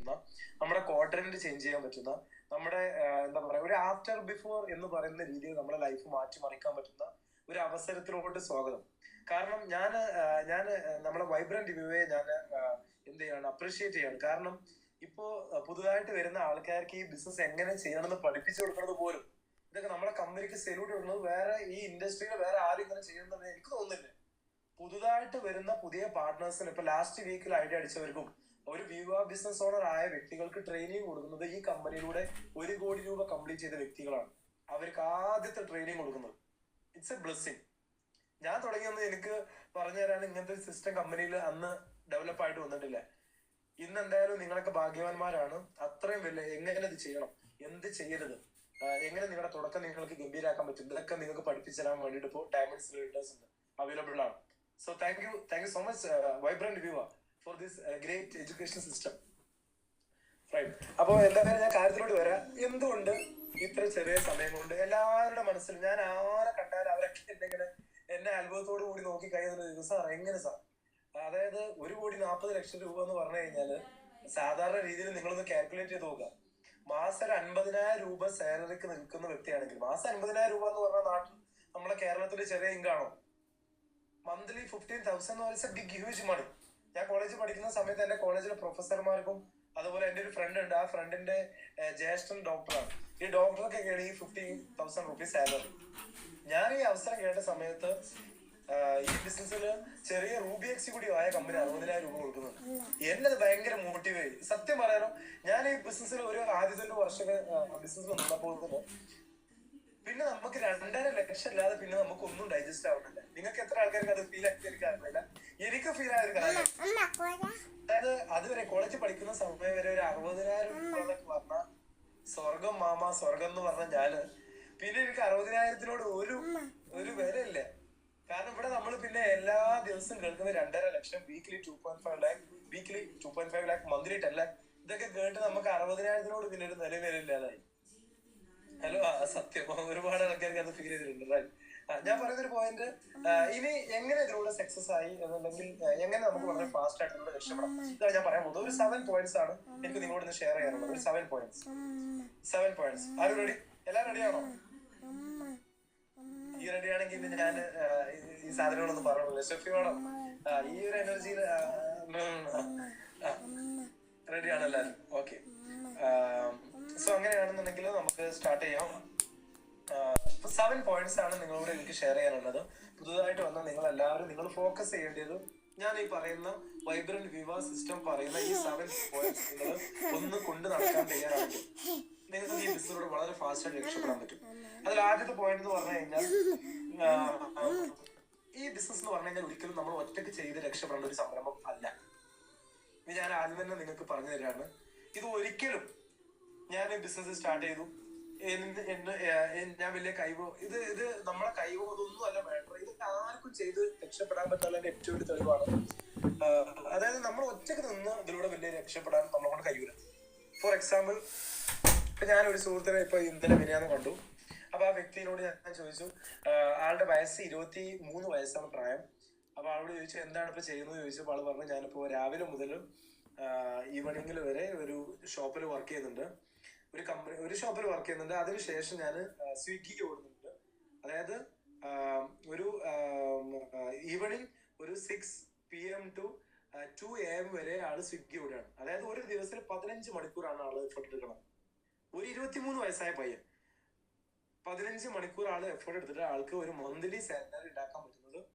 പറ്റുന്ന, നമ്മുടെ quadrant change ചെയ്യാൻ പറ്റുന്ന, നമ്മുടെ എന്താ പറയാ ഒരു ആഫ്റ്റർ ബിഫോർ എന്ന് പറയുന്ന രീതിയിൽ നമ്മുടെ ലൈഫ് മാറ്റിമറിക്കാൻ പറ്റുന്ന ഒരു അവസരത്തിലോട്ട് സ്വാഗതം. കാരണം ഞാൻ നമ്മളെ വൈബ്രന്റ് വ്യൂവെ ഞാൻ എന്ത് ചെയ്യാണ്, അപ്രീഷിയേറ്റ് ചെയ്യാണ്. കാരണം ഇപ്പോ പുതുതായിട്ട് വരുന്ന ആൾക്കാർക്ക് ഈ ബിസിനസ് എങ്ങനെ ചെയ്യണമെന്ന് പഠിപ്പിച്ചു കൊടുക്കുന്നത് പോലും, ഇതൊക്കെ നമ്മുടെ കമ്പനിക്ക് സെല്യൂട്ട് കൊടുക്കുന്നത് വേറെ ഈ ഇൻഡസ്ട്രിയിൽ വേറെ ആരും ഇങ്ങനെ ചെയ്യുന്നത് എനിക്ക് തോന്നുന്നില്ല. പുതുതായിട്ട് വരുന്ന പുതിയ പാർട്ട്നേഴ്സിന് ഇപ്പൊ ലാസ്റ്റ് വീക്കിൽ ഐഡിയ അടിച്ചവർക്കും ഒരു വിവ ബിസിനസ് ഓണർ ആയ വ്യക്തികൾക്ക് ട്രെയിനിങ് കൊടുക്കുന്നത് ഈ കമ്പനിയിലൂടെ 1 കോടി രൂപ കംപ്ലീറ്റ് ചെയ്ത വ്യക്തികളാണ്. അവർക്ക് ആദ്യത്തെ ട്രെയിനിങ് കൊടുക്കുന്നത്. It's A blessing. ഞാൻ തുടങ്ങിയൊന്ന് എനിക്ക് പറഞ്ഞു തരാൻ ഇങ്ങനത്തെ ഒരു സിസ്റ്റം കമ്പനിയിൽ അന്ന് ഡെവലപ്പ് ആയിട്ട് വന്നിട്ടില്ല. ഇന്ന് എന്തായാലും നിങ്ങളൊക്കെ ഭാഗ്യവാന്മാരാണ്. അത്രയും വലിയ എങ്ങനെ ഇത് ചെയ്യണം, എന്ത് ചെയ്യരുത്, എങ്ങനെ നിങ്ങളുടെ തുടക്കം നിങ്ങൾക്ക് ഗംഭീരാക്കാൻ പറ്റും, ഇതൊക്കെ നിങ്ങൾക്ക് പഠിപ്പിച്ചു തരാൻ വേണ്ടിയിട്ട് ഇപ്പോൾ ഡയമണ്ട്സ് ലീഡേഴ്സ് ഉണ്ട്, അവൈലബിൾ ആണ്. So thank you so much vibrant viewer for this great education system. Right. അപ്പൊ എന്തായാലും ഞാൻ കാര്യത്തിലോട്ട് വരാം. എന്തുകൊണ്ട് ഇത്ര ചെറിയ സമയം കൊണ്ട് എല്ലാവരുടെ മനസ്സിൽ ഞാൻ ആരെ കണ്ടാലും അവരൊക്കെ എന്തെങ്കിലും എന്നെ അത്ഭുതത്തോടു കൂടി നോക്കി കഴിയുന്ന സാർ എങ്ങനെ സാർ, അതായത് 1,40,00,000 രൂപ എന്ന് പറഞ്ഞു കഴിഞ്ഞാല് സാധാരണ രീതിയിൽ നിങ്ങളൊന്ന് കാൽക്കുലേറ്റ് ചെയ്ത് നോക്കുക. മാസം 50,000 രൂപ സാലറിക്ക് നിൽക്കുന്ന വ്യക്തിയാണെങ്കിൽ, മാസം 50,000 രൂപ എന്ന് പറഞ്ഞാൽ നാട്ടിൽ നമ്മളെ കേരളത്തില് ചെറിയ ഇൻകാണോ? Monthly 15,000 big huge money. ഞാൻ കോളേജിൽ പഠിക്കുന്ന സമയത്ത് എന്റെ കോളേജിലെ പ്രൊഫസർമാർക്കും അതുപോലെ എന്റെ ഒരു ഫ്രണ്ട് ഉണ്ട്, ആ ഫ്രണ്ടിന്റെ ജ്യേഷ്ഠൻ ഡോക്ടറാണ്. ഈ ഡോക്ടർക്കൊക്കെയാണ് ഈ 15,000 റുപ്പീസ് സാലറി. ഞാൻ ഈ അവസരം കേട്ട സമയത്ത് ഈ ബിസിനസ്സിൽ ചെറിയ റൂബി എക്സിക്യൂട്ടീവ് ആയ കമ്പനി 60,000 രൂപ കൊടുക്കുന്നത് എന്നത് ഭയങ്കര മോട്ടിവേറ്റ്. സത്യം പറയാനോ, ഞാൻ ഈ ബിസിനസ്സിൽ ഒരു ആദ്യത്തെ 1 വർഷം ബിസിനസ്സിൽ നിന്നപ്പോൾ പിന്നെ നമുക്ക് 2,50,000 ഇല്ലാതെ പിന്നെ നമുക്ക് ഒന്നും ഡൈജസ്റ്റ് ആവുന്നില്ല. നിങ്ങൾക്ക് എത്ര ആൾക്കാർക്ക് അത് ഫീൽ ആക്കി എനിക്ക് അറിയില്ല, എനിക്ക് ഫീൽ ആയ ഒരു കാര്യം. അതായത് അതുവരെ കോളേജിൽ പഠിക്കുന്ന സമയം വരെ ഒരു 60,000 രൂപ എന്നൊക്കെ പറഞ്ഞാൽ സ്വർഗം മാമ, സ്വർഗം എന്ന് പറഞ്ഞ ഞാന് പിന്നെ എനിക്ക് 60,000-നോട് ഒരു വിലയില്ല. കാരണം ഇവിടെ നമ്മൾ പിന്നെ എല്ലാ ദിവസവും കേൾക്കുന്നത് 2,50,000, weekly 2.5 lakh, weekly 2.5 lakh, monthly 10 lakh. ഇതൊക്കെ കേട്ട് നമുക്ക് 60,000-നോട് പിന്നെ ഒരു നിലവിലില്ലാതായി. ഹലോ, സത്യം ഒരുപാട് ആൾക്കാർക്ക് അത് ഫീൽ ചെയ്തിട്ടുണ്ട്. ഞാൻ പറയുന്നൊരു പോയിന്റ്, ഇനി എങ്ങനെ ഇതിലൂടെ സക്സസ് ആയി എന്നുണ്ടെങ്കിൽ എങ്ങനെ നമുക്ക് വളരെ ഫാസ്റ്റ് ആയിട്ട് ഇതിലൂടെ രക്ഷപ്പെടാം, ഇതാണ് ഞാൻ പറയാൻ പോകുന്നത്. ഒരു 7 പോയിന്റ്സ് ആണ് എനിക്ക് നിങ്ങളോട് ഇന്ന് ഷെയർ ചെയ്യാനുള്ളത്. ഒരു 7 പോയിന്റ്സ്. ആരും റെഡി? എല്ലാവരും റെഡിയാണോ? ഈ റെഡി ആണെങ്കിൽ ഞാൻ ഈ സാധനങ്ങളൊന്നും പറഞ്ഞില്ല. ഷെഫി വേണം, ഈ ഒരു എനർജിയിൽ റെഡിയാണ് എല്ലാവരും? ഓക്കെ. സോ അങ്ങനെയാണെന്നുണ്ടെങ്കിൽ നമുക്ക് സ്റ്റാർട്ട് ചെയ്യാം. 7 പോയിന്റ്സ് ആണ് നിങ്ങളോട് എനിക്ക് ഷെയർ ചെയ്യാനുള്ളത്. പുതുതായിട്ട് വന്ന നിങ്ങൾ എല്ലാവരും നിങ്ങൾ ഫോക്കസ് ചെയ്യേണ്ടത് ഞാൻ ഈ പറയുന്ന വൈബ്രന്റ് വിവ സിസ്റ്റം പറയുന്ന ഈ 7 പോയിന്റ്സ് നിങ്ങൾ ഒന്ന് കൊണ്ട് നടക്കാൻ തയ്യാറാണെങ്കിൽ നിങ്ങൾക്ക് ഈ ബിസിനസ്സിലൂടെ വളരെ ഫാസ്റ്റ് ആയിട്ട് രക്ഷപ്പെടാൻ പറ്റും. അതിൽ ആദ്യത്തെ പോയിന്റ് എന്ന് പറഞ്ഞു കഴിഞ്ഞാൽ, ഈ ബിസിനസ് എന്ന് പറഞ്ഞു കഴിഞ്ഞാൽ ഒരിക്കലും നമ്മൾ ഒറ്റയ്ക്ക് ചെയ്ത് രക്ഷപ്പെടേണ്ട ഒരു സംരംഭം അല്ല. ഇത് ഞാൻ ആദ്യം തന്നെ നിങ്ങൾക്ക് പറഞ്ഞു തരാണ്. ഇത് ഒരിക്കലും ഞാൻ ബിസിനസ് സ്റ്റാർട്ട് ചെയ്തു, ഞാൻ വലിയ കൈവോ ഇത് നമ്മളെ കൈവോ ഇതൊന്നും അല്ല മാറ്റർ. ഇത് ആർക്കും ചെയ്ത് രക്ഷപ്പെടാൻ പറ്റാത്ത ഏറ്റവും വലിയ തെളിവാണ്. അതായത് നമ്മൾ ഒറ്റക്ക് നിന്ന് ഇതിലൂടെ വലിയ രക്ഷപ്പെടാൻ നമ്മളെ കൊണ്ട് കഴിയൂല. ഫോർ എക്സാമ്പിൾ, ഇപ്പൊ ഞാനൊരു സുഹൃത്തിനെ ഇപ്പൊ ഇന്നലെ വരികയെന്ന് കണ്ടു. അപ്പൊ ആ വ്യക്തിയോട് ഞാൻ ചോദിച്ചു, ആളുടെ വയസ്സ് 23 വയസ്സാണ് പ്രായം. അപ്പൊ ആളോട് ചോദിച്ചു എന്താണ് ഇപ്പൊ ചെയ്യുന്നത് ചോദിച്ചപ്പോൾ ആള് പറഞ്ഞു, ഞാനിപ്പോ രാവിലെ മുതൽ ഈവനിങ്ങിൽ വരെ ഒരു ഷോപ്പിൽ വർക്ക് ചെയ്യുന്നുണ്ട്, ഒരു ഷോപ്പിൽ വർക്ക് ചെയ്യുന്നുണ്ട്. അതിനുശേഷം ഞാൻ സ്വിഗ്ഗിക്ക് ഓടുന്നുണ്ട്. അതായത് ഒരു ഈവനിങ് ഒരു 6 PM to 2 AM വരെ ആള് സ്വിഗ്ഗി ഓടുകയാണ്. അതായത് ഒരു ദിവസത്തിൽ 15 മണിക്കൂറാണ് ആള് എഫർട്ട് എടുക്കണം. ഒരു 23 വയസ്സായ പയ്യൻ 15 മണിക്കൂർ ആള് എഫേർട്ട് എടുത്തിട്ട് ആൾക്ക് ഒരു മന്ത്ലി സാലറി ഉണ്ടാക്കാൻ പറ്റുന്നത്